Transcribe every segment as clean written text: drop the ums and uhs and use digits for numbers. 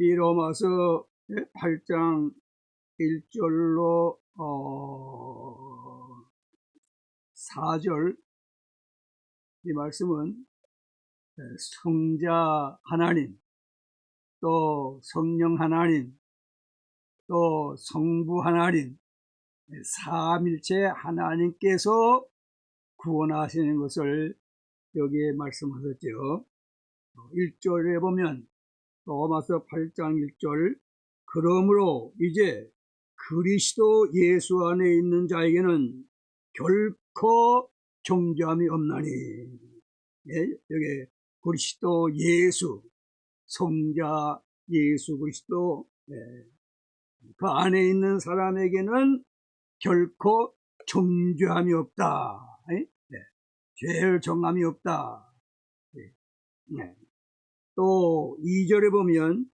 이 로마서 8장 1절로 4절 이 말씀은 성자 하나님, 또 성령 하나님, 또 성부 하나님, 삼일체 하나님께서 구원하시는 것을 여기에 말씀하셨죠. 1절에 보면 로마서 8장 1절, 그러므로 이제 그리스도 예수 안에 있는 자에게는 결코 정죄함이 없나니. 여기 그리스도 예수, 성자 예수 그리스도, 그 안에 있는 사람에게는 결코 정죄함이 없다. 죄를 정함이 없다. 또 2절에 보면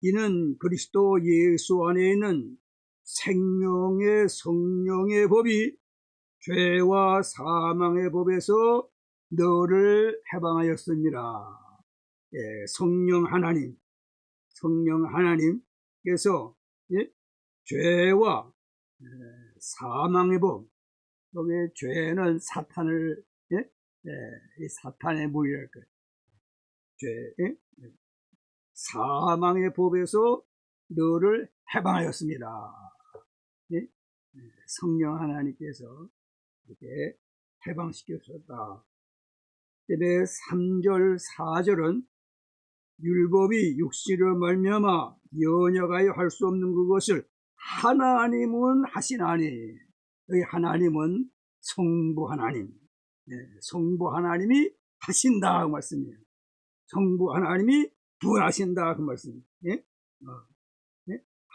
이는 그리스도 예수 안에 있는 생명의 성령의 법이 죄와 사망의 법에서 너를 해방하였습니다. 성령 하나님께서 죄와 사망의 법, 여기 죄는 사탄을 이 사탄의 무리랄 거예요. 죄, 사망의 법에서 너를 해방하였습니다. 성령 하나님께서 이렇게 해방시켰다. 그다음에 3절, 4절은 율법이 육신으로 말미암아 연약하여 할 수 없는 그것을 하나님은 하시나니. 여기 하나님은 성부 하나님, 성부 하나님이 하신다 그 말씀이에요. 성부 하나님이 구원하신다 그 말씀이에요.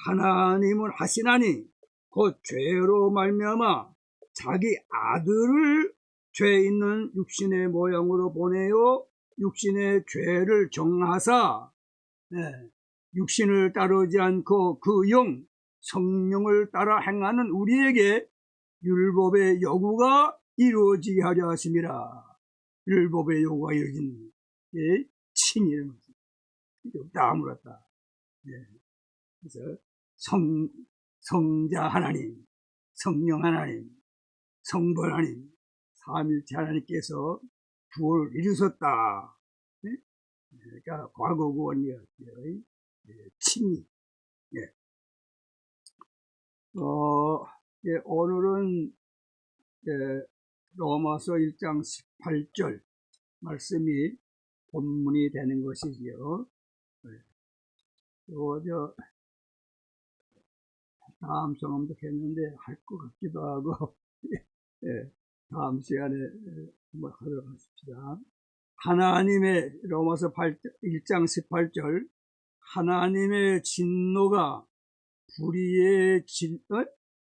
하나님은 하시나니 곧 죄로 말미암아 자기 아들을 죄 있는 육신의 모양으로 보내어 육신의 죄를 정하사 육신을 따르지 않고 그 영 성령을 따라 행하는 우리에게 율법의 요구가 이루어지게 하려 하심이라. 율법의 요구가 이루어진 친이라는 것입니다. 다 물었다. 그래서 성자 하나님, 성령 하나님, 성부 하나님, 삼일체 하나님께서 구원을 이루셨다. 그러니까 과거 구원이었어요. 친히. 오늘은 로마서 1장 18절 말씀이 본문이 되는 것이지요. 다음 성함도 했는데 할 것 같기도 하고 다음 시간에 한번 하도록 하십시다. 하나님의 로마서 1장 18절, 하나님의 진노가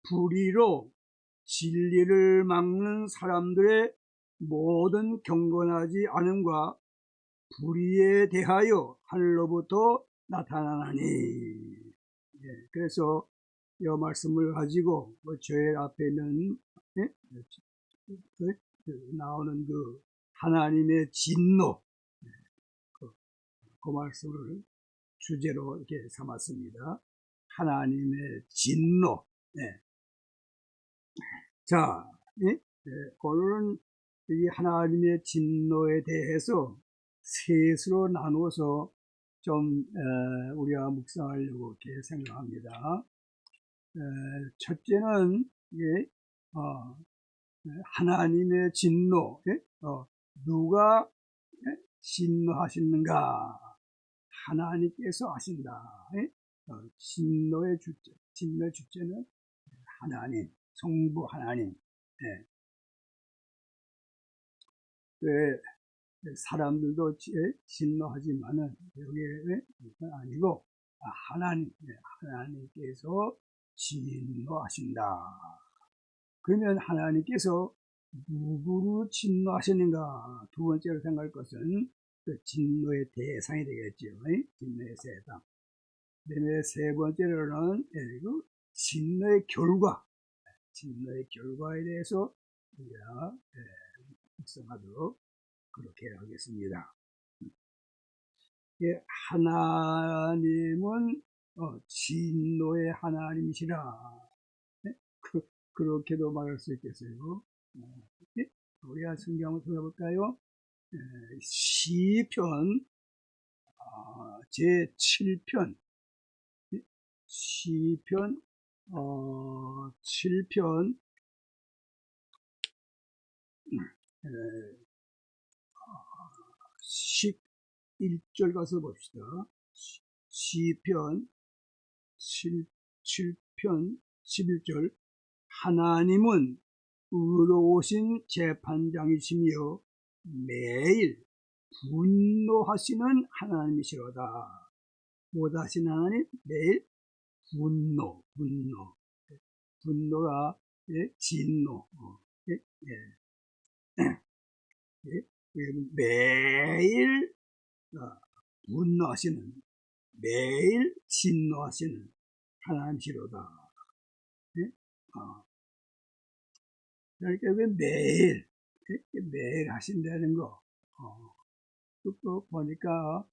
불의로 진리를 막는 사람들의 모든 경건하지 않음과 불의에 대하여 하늘로부터 나타나나니. 그래서 이 말씀을 가지고 저희 앞에 있는 나오는 그 하나님의 진노, 그 말씀을 주제로 이렇게 삼았습니다. 하나님의 진노. 자, 오늘은 이 하나님의 진노에 대해서 셋으로 나누어서 좀 우리가 묵상하려고 이렇게 생각합니다. 첫째는 하나님의 진노, 누가 진노하시는가? 하나님께서 하신다. 진노의 주체는 하나님, 성부 하나님. 사람들도 진노하지만은 여기에 아니고 하나님께서 진노하신다. 그러면 하나님께서 누구를 진노하시는가? 두 번째로 생각할 것은 그 진노의 대상이 되겠죠. 진노의 대상. 그다음에 세 번째로는 진노의 결과에 대해서 우리가 묵상하도록 그렇게 하겠습니다. 하나님은 진노의 하나님이시라. 네? 그렇게도 말할 수 있겠어요. 네? 우리가 성경 한번 찾아볼까요? 시편 제7편 시편 7편 11절 가서 봅시다. 시편 7편 11절 하나님은 의로우신 재판장이시며 매일 분노하시는 하나님이시로다. 못하신 하나님 매일 분노가 진노 매일 분노하시는 매일 진노하시는 하나님이시로다. 그러니까 매일 하신다는 거. 또 보니까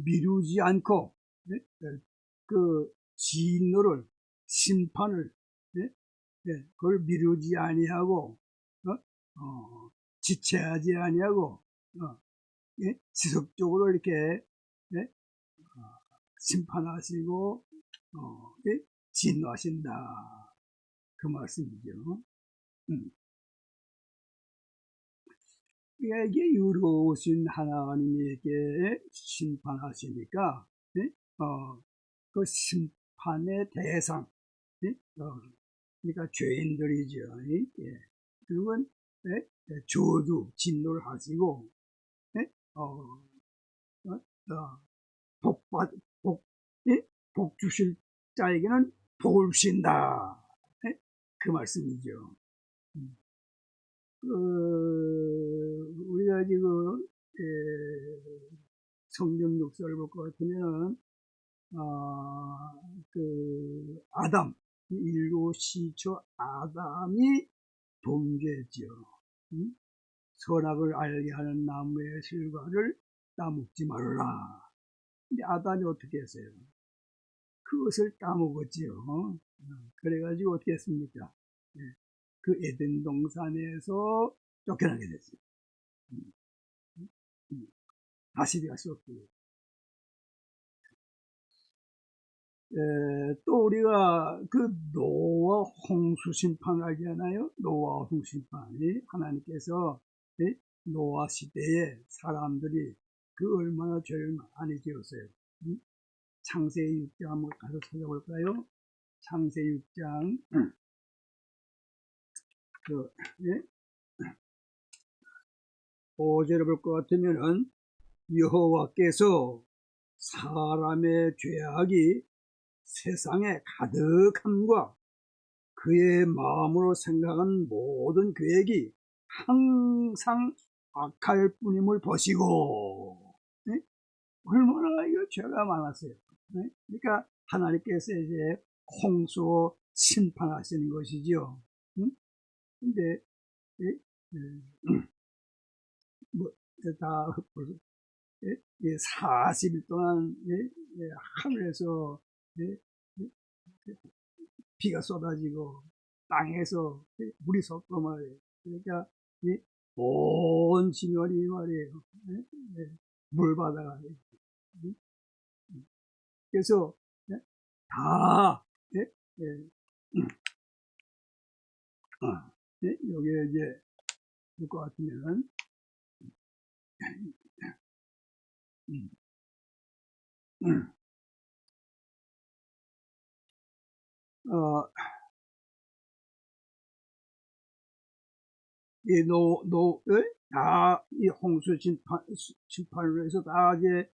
미루지 않고 그 진노를 심판을 그걸 미루지 아니하고 지체하지 아니하고 지속적으로 이렇게 심판하시고 진노하신다 그 말씀이죠. 이게 의로우신 하나님에게 심판하시니까 그 심판의 대상 그러니까 죄인들이죠. 그러면 저주 진노를 하시고 복 주실 자에게는 복을 주신다 그 말씀이죠. 우리가 지금 성경 역사를 볼 것 같으면 아담 일곱 시초 아담이 범죄했죠. 선악을 알게 하는 나무의 실과를 따먹지 말아라. 근데 아담이 어떻게 했어요? 그것을 따먹었지요. 그래가지고 어떻게 했습니까? 그 에덴 동산에서 쫓겨나게 됐어요. 다시 갈 수 없고요. 또 우리가 그 노아 홍수 심판을 알잖아요. 노아 홍수 심판이 하나님께서 노아 시대에 사람들이 그 얼마나 죄를 많이 지었어요. 창세기 6장 한번 가서 찾아볼까요? 창세기 6장 5절을 볼 것 같으면은 여호와께서 사람의 죄악이 세상에 가득함과 그의 마음으로 생각한 모든 계획이 항상 악할 뿐임을 보시고 얼마나 이거 죄가 많았어요. 그러니까 하나님께서 이제 홍수 심판하시는 것이죠. 근데 다 벌써 40일 동안 하늘에서 비가 쏟아지고 땅에서 물이 솟고 말이에요. 그러니까 온 지면이 말이에요. 물바다가 그래서 다 여기에 이제 볼 것 같으면 이 홍수 심판으로 해서 다 이제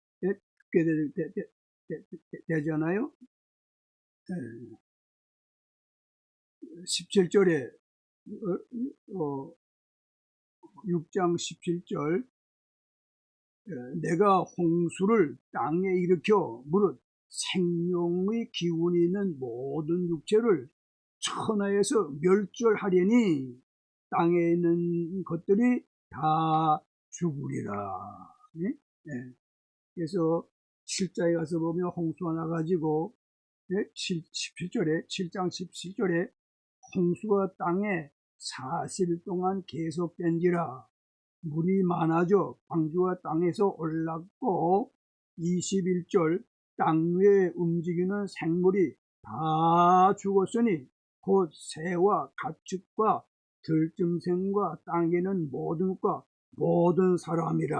되잖아요. 17절에 6장 17절 내가 홍수를 땅에 일으켜 무릇 생명의 기운이 있는 모든 육체를 천하에서 멸절하려니 땅에 있는 것들이 다 죽으리라. 예? 예. 그래서 7장에 가서 보면 홍수가 나가지고 17절에 7장 17절에 홍수가 땅에 40일 동안 계속된지라 물이 많아져 방주가 땅에서 올랐고 21절 땅 위에 움직이는 생물이 다 죽었으니 곧 새와 가축과 들짐승과 땅에는 모든 것과 모든 사람이라.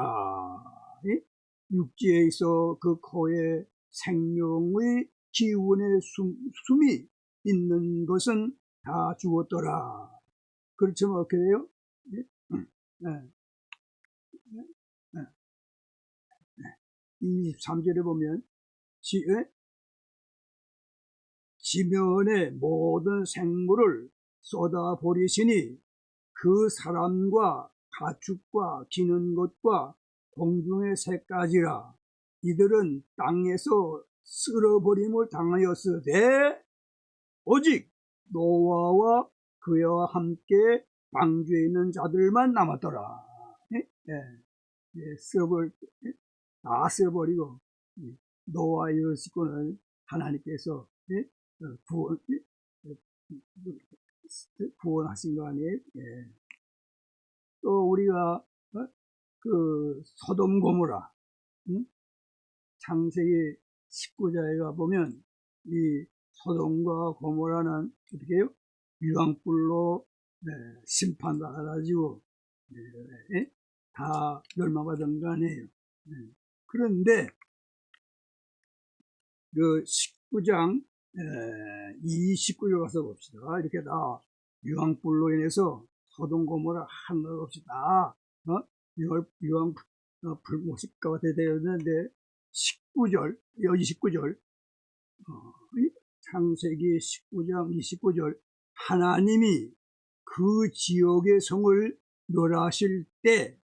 육지에 있어 그 코에 생명의 기운의 숨이 있는 것은 다 죽었더라. 그렇지만 어떻게 돼요? 네. 23절에 보면 지면의 모든 생물을 쏟아버리시니 그 사람과 가축과 기는 것과 공중의 새까지라. 이들은 땅에서 쓸어버림을 당하였으되 오직 노아와 그와 함께 방주에 있는 자들만 남았더라. 다 쓸어버리고 노아의 식구를 하나님께서 구원하신 거 아니에요? 또 우리가 그 소돔 고모라 창세기 19장에 가보면 이 소돔과 고모라는 어떻게 해요? 유황불로 심판받아가지고 다 멸망받은 거 아니에요. 그런데 그 19장 29절 가서 봅시다. 이렇게 다 유황불로 인해서 소돔 고모라 하나 없이 다 유황 불모식가가 되었는데 19절 29절 창세기 19장 29절 하나님이 그 지역의 성을 멸하실 때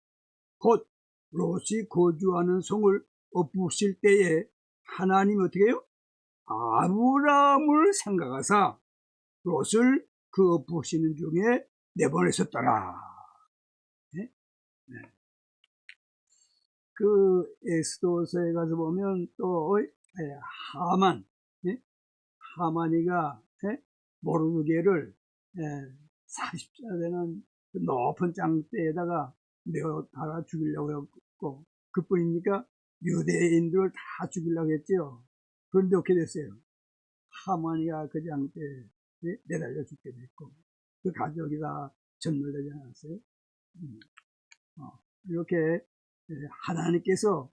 곧 롯이 거주하는 성을 엎으실 때에 하나님이 어떻게 해요? 아브라함을 생각하사 롯을 그 엎으시는 중에 내보내셨더라. 그 에스더서에 가서 보면 또 하만 하만이가 모르드게를 40자 되는 높은 장대에다가 내어 달아 죽이려고 했고 그뿐이니까 유대인들을 다 죽이려고 했죠. 그런데 어떻게 됐어요? 하만이가 그 장대에 내달려 죽게 됐고 그 가족이 다 전멸되지 않았어요? 이렇게 하나님께서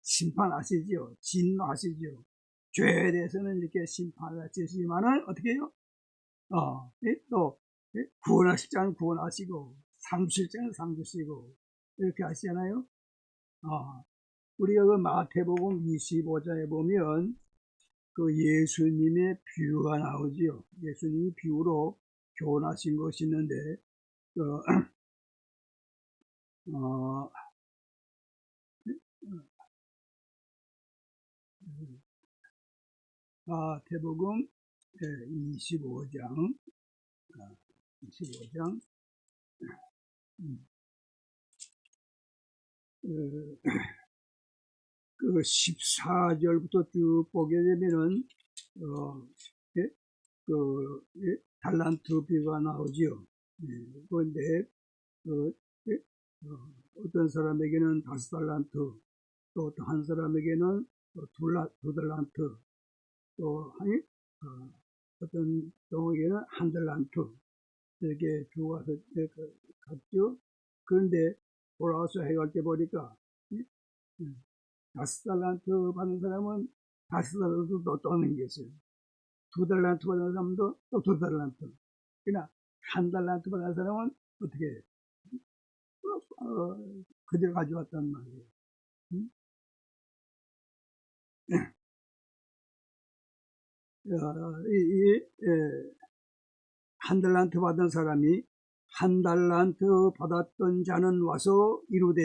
심판하시지요. 진노하시지요. 죄에 대해서는 이렇게 심판하시지만은 어떻게 해요? 또 구원하실 자는 구원하시고 삼실 자는 삼주시고 이렇게 하시잖아요. 우리가 그 마태복음 25장에 보면 그 예수님의 비유가 나오지요. 예수님이 비유로 교훈하신 것이 있는데 마태복음 25장 그 14절부터 쭉 보게 되면은 달란트 비유가 나오지요. 그런데 어떤 사람에게는 5달란트, 또 한 사람에게는 2달란트, 또 어떤 경우에는 1달란트 이렇게 주어서 갔죠. 그런데 돌아와서 해갈 때 보니까 5달란트 받는 사람은 5달란트 또 넘겼어요. 2달란트 받는 사람도 또 2달란트. 그러나 1달란트 받는 사람은 어떻게 해요? 그대로 가져왔단 말이에요. 한 달란트 받은 사람이 1달란트 받았던 자는 와서 이르되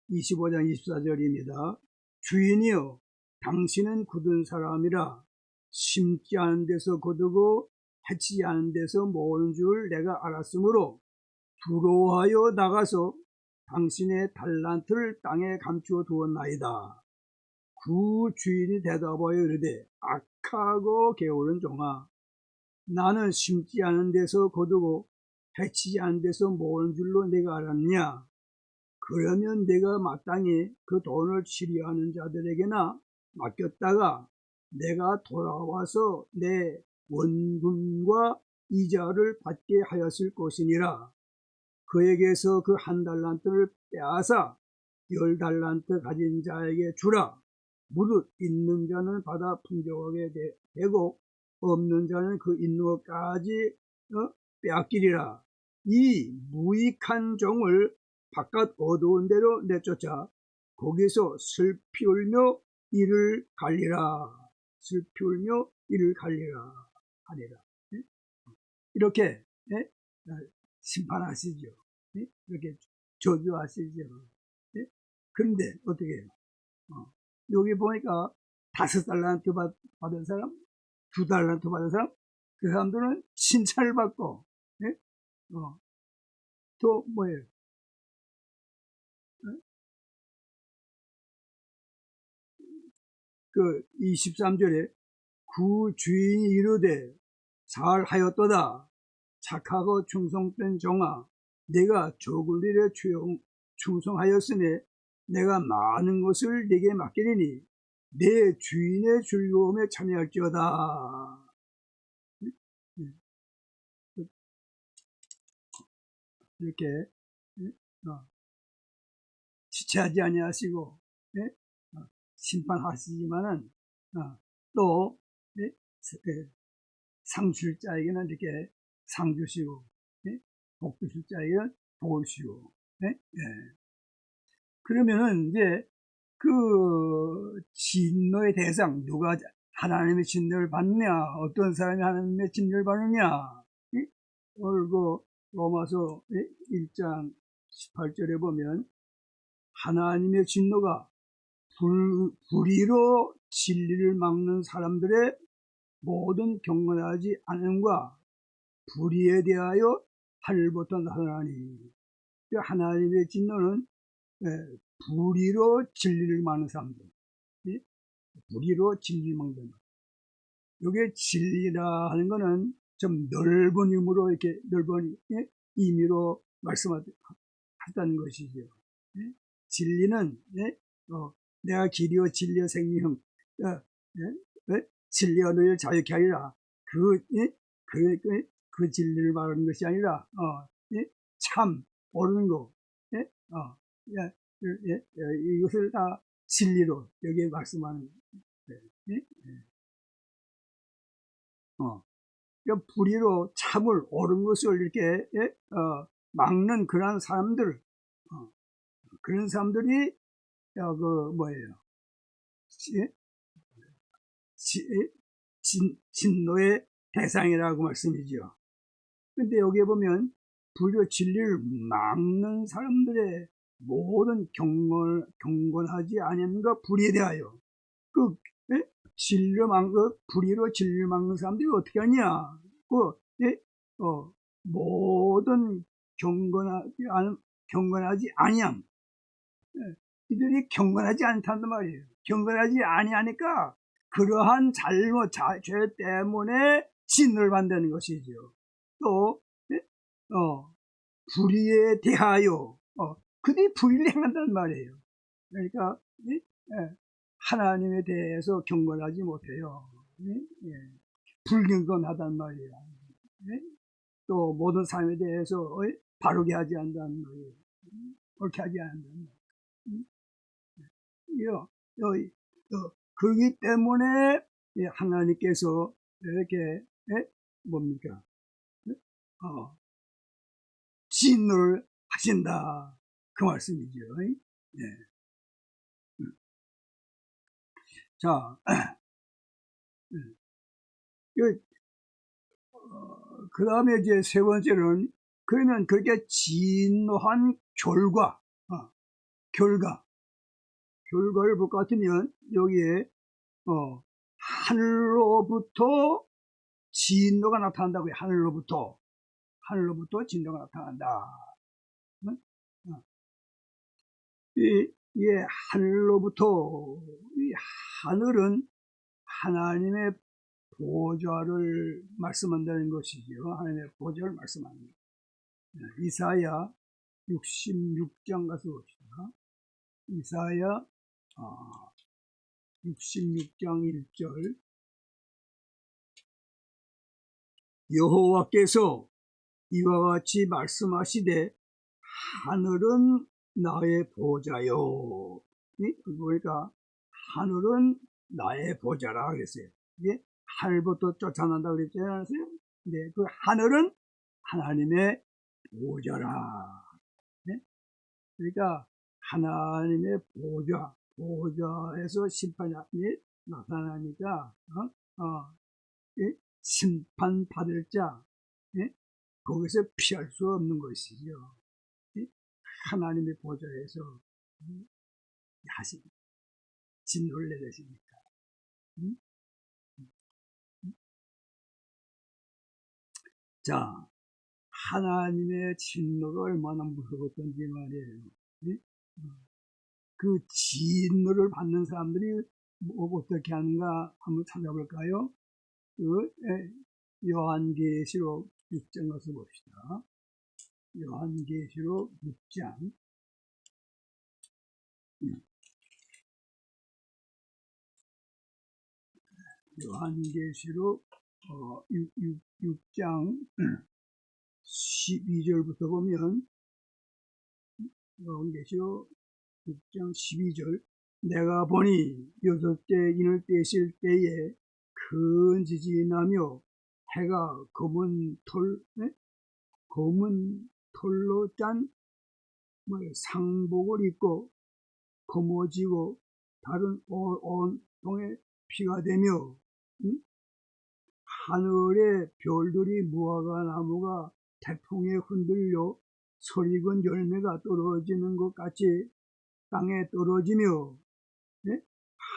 25장 24절입니다. 주인이여 당신은 굳은 사람이라 심지 않은 데서 거두고 해치지 않은 데서 모으는 줄 내가 알았으므로 두려워하여 나가서 당신의 달란트를 땅에 감추어 두었나이다. 그 주인이 대답하여 이르되 악하고 게으른 종아, 나는 심지 않은 데서 거두고 해치지 않은 데서 모으는 줄로 내가 알았냐? 그러면 내가 마땅히 그 돈을 치리하는 자들에게나 맡겼다가 내가 돌아와서 내 원금과 이자를 받게 하였을 것이니라. 그에게서 그 한 달란트를 빼앗아 10달란트 가진 자에게 주라. 무릇 있는 자는 받아 풍족하게 되고 없는 자는 그 있는 것까지 빼앗기리라. 이 무익한 종을 바깥 어두운 데로 내쫓아 거기서 슬피 울며 이를 갈리라. 슬피 울며 이를 갈리라 하리라. 이렇게 심판하시죠. 이렇게 저주하시죠. 그런데 어떻게 해요? 여기 보니까 5달란트 받은 사람, 2달란트 받은 사람, 그 사람들은 칭찬을 받고, 또 뭐예요? 그 23절에 그 주인이 이르되 잘하였도다. 착하고 충성된 종아, 내가 적을 일에 충성하였으니 내가 많은 것을 네게 맡기리니 내 주인의 즐거움에 참여할지어다. 이렇게 지체하지 아니하시고 심판하시지만은 또 상 줄 자에게는 이렇게 상 주시고 복 주실 자에게는 복을 주시고 그러면은 이제 그 진노의 대상, 누가 하나님의 진노를 받느냐, 어떤 사람이 하나님의 진노를 받느냐. 오늘 그 로마서 1장 18절에 보면 하나님의 진노가 불의로 진리를 막는 사람들의 모든 경건하지 않음과 불의에 대하여 하늘부터 나타나니, 하나님의 진노는 불의로 진리를 막는 사람들, 불의로 진리를 막는 사람들. 이게 진리라 하는 것은 좀 넓은 의미로, 이렇게 넓은 의미로 말씀하셨다는 것이죠. 진리는 내가 길이요 진리요 생명, 진리가 너희를 자유케 하리라. 그 진리를 말하는 것이 아니라 참 옳은 거, 이것을 다 진리로 여기에 말씀하는 불의로 참을 옳은 것을 이렇게 막는 그런 사람들, 그런 사람들이 그 뭐예요? 진노의 대상이라고 말씀이죠. 근데 여기에 보면 불의로 진리를 막는 사람들의 모든 경건하지 아니함과 불의에 대하여 불의로 진리를 막는 사람들이 어떻게 하냐? 모든 경건하지 아니함. 이들이 경건하지 않다는 말이에요. 경건하지 아니하니까 그러한 죄 때문에 진노를 받는 것이죠. 또 불의에 대하여 그들이 불의를 행한다는 말이에요. 그러니까 하나님에 대해서 경건하지 못해요. 불경건하단 말이에요. 또 모든 삶에 대해서 바르게 하지 않는다는 말이에요. 옳게 하지 않는다는 말이에요. 그렇기 때문에 하나님께서 이렇게 뭡니까? 진노를 하신다. 그 말씀이죠. 자, 그 다음에 이제 세 번째는, 그러면 그렇게 진노한 결과를 볼 것 같으면, 여기에, 하늘로부터 진노가 나타난다고요. 하늘로부터 진노가 나타난다. 이 하늘로부터, 이 하늘은 하나님의 보좌를 말씀한다는 것이죠. 하나님의 보좌를 말씀하는 것. 이사야 66장 가서 봅시다. 이사야 66장 1절. 여호와께서 이와 같이 말씀하시되 하늘은 나의 보좌요. 그러니까 하늘은 나의 보좌라 그랬어요. 하늘부터 쫓아난다 그랬잖아요. 네, 그 하늘은 하나님의 보좌라. 네? 그러니까 하나님의 보좌에서 심판이 나타나니까 심판받을 자, 거기서 피할 수 없는 것이죠. 하나님의 보좌에서 진노를 내리시니까. 자, 하나님의 진노가 얼마나 무서웠던지 말이에요. 그 진노를 받는 사람들이 어떻게 하는가 한번 찾아볼까요? 요한계시록 6장 가서 봅시다. 요한계시록 6장. 요한계시록 6장 12절부터 보면, 요한계시록 6장 12절. 내가 보니 6째 인을 떼실 때에 큰 지진이 나며 해가 검은 털로 짠 상복을 입고 검어지고 다른 온통에 피가 되며, 하늘의 별들이 무화과 나무가 태풍에 흔들려 설익은 열매가 떨어지는 것 같이 땅에 떨어지며,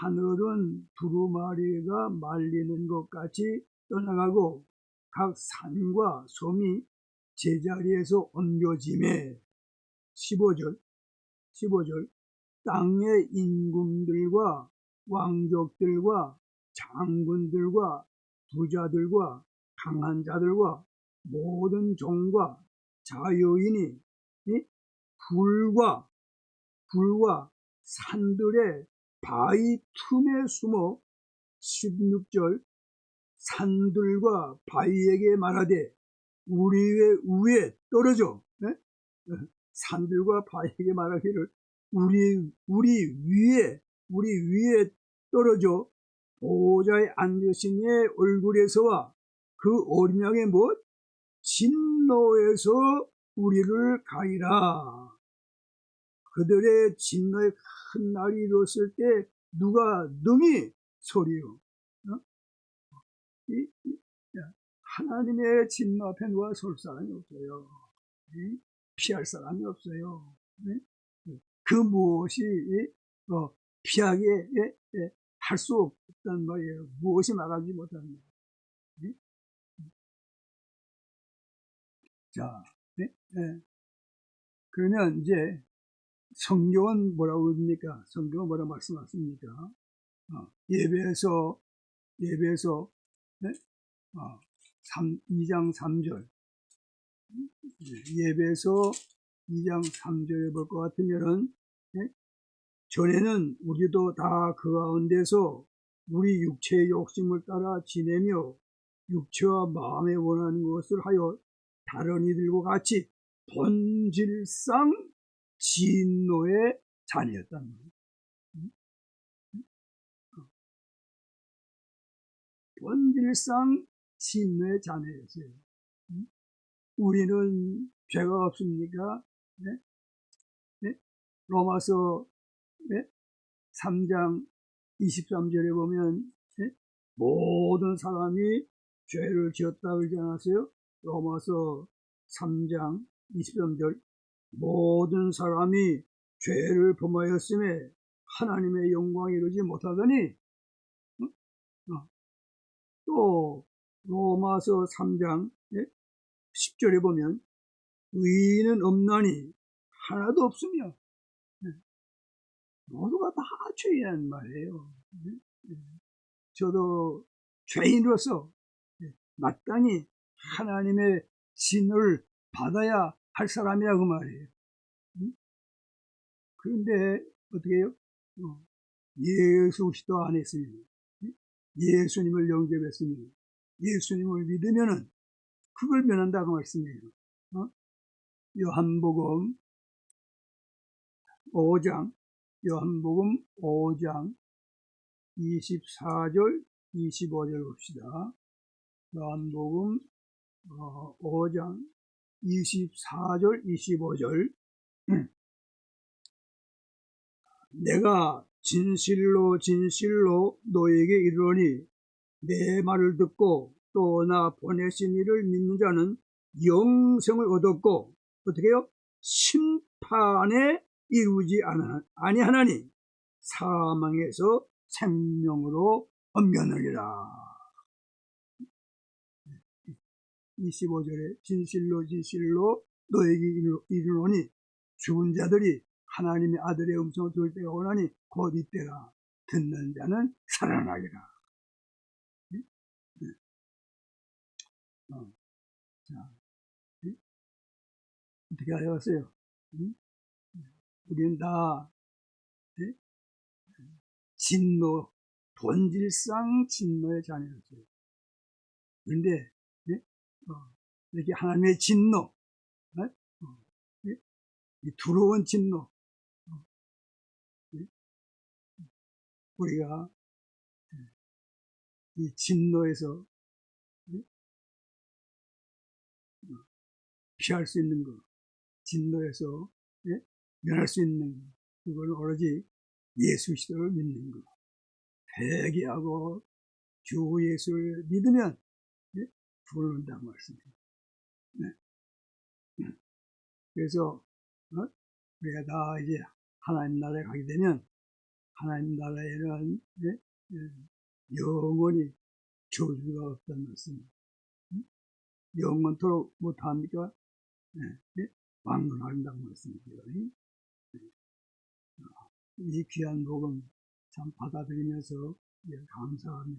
하늘은 두루마리가 말리는 것 같이 떠나가고 각 산과 섬이 제자리에서 옮겨지매. 15절. 땅의 임금들과 왕족들과 장군들과 부자들과 강한 자들과 모든 종과 자유인이 불과 산들의 바위 틈에 숨어. 16절. 산들과 바위에게 말하되 우리 위에 떨어져. 산들과 바위에게 말하기를 우리 위에 떨어져 보좌에 앉으신 이의 얼굴에서와 그 어린 양의 진노에서 우리를 가리라. 그들의 진노의 큰 날이 이뤘을 때 누가 능히 서리요. 하나님의 진노 앞에 누가 설 사람이 없어요. 피할 사람이 없어요. 그 무엇이 피하게 할 수 없단 말이에요. 무엇이 막아주지 못하는 거예요. 자, 그러면 이제 성경은 뭐라고 합니까? 성경은 뭐라고 말씀하십니까? 예배에서 2장 3절. 예배에서 2장 3절에 볼 것 같으면은, 전에는 우리도 다 그 가운데서 우리 육체의 욕심을 따라 지내며 육체와 마음에 원하는 것을 하여 다른 이들과 같이 본질상 진노의 자녀였단 말이에요. 본질상 진노의 자녀였어요. 우리는 죄가 없습니까? 로마서 3장 23절에 보면 모든 사람이 죄를 지었다 그러지 않았어요? 로마서 3장 23절. 모든 사람이 죄를 범하였음에 하나님의 영광에 이르지 못하더니 또 로마서 3장 10절에 보면 의인은 없나니 하나도 없으며 모두가 다 죄인이라는 말이에요. 저도 죄인으로서 마땅히 하나님의 진노를 받아야 할 사람이라고 말이에요. 그런데 어떻게 해요? 예수 그리스도 안에 있으면, 예수님을 영접했으면, 예수님을 믿으면은 그걸 면한다고 말씀해요. 요한복음 5장 24절 25절 봅시다. 요한복음 5장 24절 25절 내가 진실로 진실로 너에게 이르노니 내 말을 듣고 또 나 보내신 이를 믿는 자는 영생을 얻었고 어떻게 해요? 심판에 이루지 아니하나니 사망에서 생명으로 옮겨느니라. 25절에 진실로 진실로 너에게 이르노니 죽은 자들이 하나님의 아들의 음성을 들을 때가 오나니 곧 이때라. 듣는 자는 살아나리라. 자, 어떻게 하였어요? 우리는 다 진노, 본질상 진노의 자녀였어요. 그런데 이렇게 하나님의 진노, 이 두려운 진노, 우리가 이 진노에서 피할 수 있는 것, 진노에서 면할 수 있는 것, 그건 오로지 예수 그리스도를 믿는 것. 회개하고 주 예수를 믿으면 구원을 얻는다고 말씀해요. 그래서 우리가 다 이제 하나님 나라에 가게 되면 하나님 나라에는 영원히 저주가 없다는 말씀입니다. 영원토록 못합니까? 왕건한다고 말씀이에요. 이 귀한 복음 참 받아들이면서 감사하며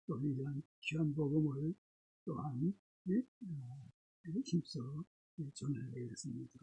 또 이러한 귀한 복음을 또한 힘써 전해야겠습니다.